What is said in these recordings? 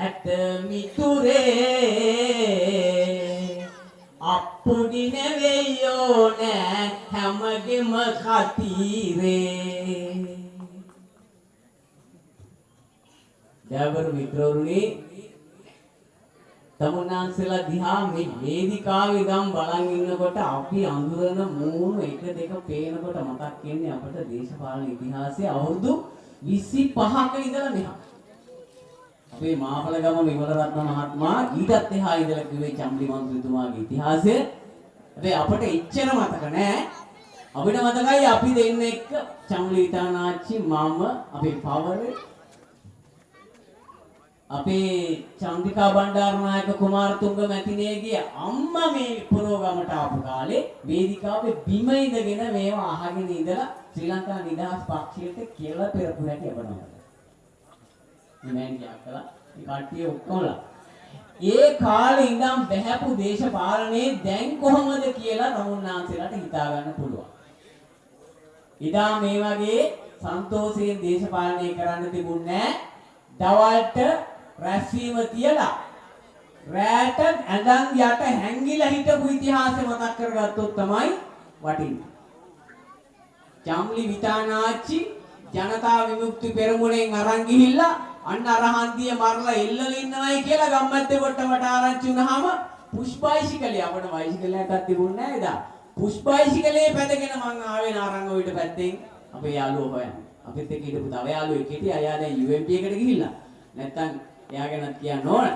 ඇත මිතුරේ අප්පුඩි නෙවෙයෝ නෑ හැමගෙම කතීරේ. දයාබර මිත්‍රවරුනි, තමුන්නාන්සලා දිහා මේ වේදිකාවේ ඉඳන් බලන් ඉන්නකොට අපි අඳුරන මූණු එක දෙක පේනකොට මතක් වෙන්නේ අපට දේශපාලන ඉතිහාසයේ අවුරුදු 25ක ඉඳලා මෙහා. අපේ මාපලගම විමලරත්න මහත්මයා ඊටත් එහා ඉඳලා කිව්වේ චම්ලි මන්ත්‍රීතුමාගේ ඉතිහාසය. හැබැයි අපට එච්චර මතක නෑ. අපිට මතකයි අපි දෙන්න එක්ක චම්ලි විතානාච්චි මම අපේ පවරේ අපේ චන්ද්‍රිකා බණ්ඩාරනායක කුමාරතුංග මැතිණියගේ අම්මා මේ පොරෝගමට ආපු කාලේ වේදිකාවේ බිම ඉඳගෙන මේවා අහගෙන ඉඳලා ශ්‍රී ලංකා නිදහස් පක්ෂයට කියලා පෙරපු හැටි අපනවා. මේ කළා මේ කට්ටිය ඔක්කොමලා ඒ කාලේ ඉඳන් බහැපු දේශපාලනේ දැන් කොහොමද කියලා තමුන්නාන්සලාට හිතා ගන්න පුළුවන්. ඉදා මේ වගේ සන්තෝෂයෙන් දේශපාලනය කරන්න තිබුණේ නැහැ. දවල්ට රැස්වීම තියලා රැට ඇඳන් යට හැංගිලා හිටපු ඉතිහාසය මතක් කරගත්තොත් තමයි වටින්නේ. චම්ලි විතානාච්චි ජනතා විමුක්ති පෙරමුණෙන් අරන් ගිහිල්ලා අන්න අරහන්දිය මරලා එල්ලලා ඉන්නවයි කියලා ගම්මැද්දේ කොට්ටමට ආරංචි වුණාම පුෂ් බයිසිකලේ අපේ බයිසිකලයක්වත් තිබුණේ නැහැ එදා. පුෂ් බයිසිකලේ පැදගෙන මං ආවේ නාරංගොවිට පැත්තෙන් අපේ යාළුවෝ හොයන්න. අපිත් එක්ක හිටපු තව යාළුවෙක් හිටියා. එයා දැන් UMP එකට ගිහිල්ලා. නැත්තම් එයා ගැනත් කියන්න ඕන.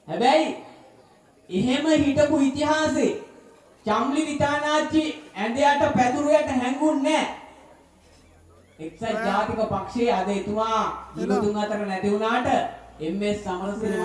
හැබැයි එහෙම හිටපු ඉතිහාසෙ චම්ලි විතානාච්චි ඇඳයට පැදුරයට හැංගුන්නේ නැහැ. එක්සත් ජාතික පක්ෂයේ අද එතුමා දිනුතුන් අතර නැති වුණාට MS සමරසිරි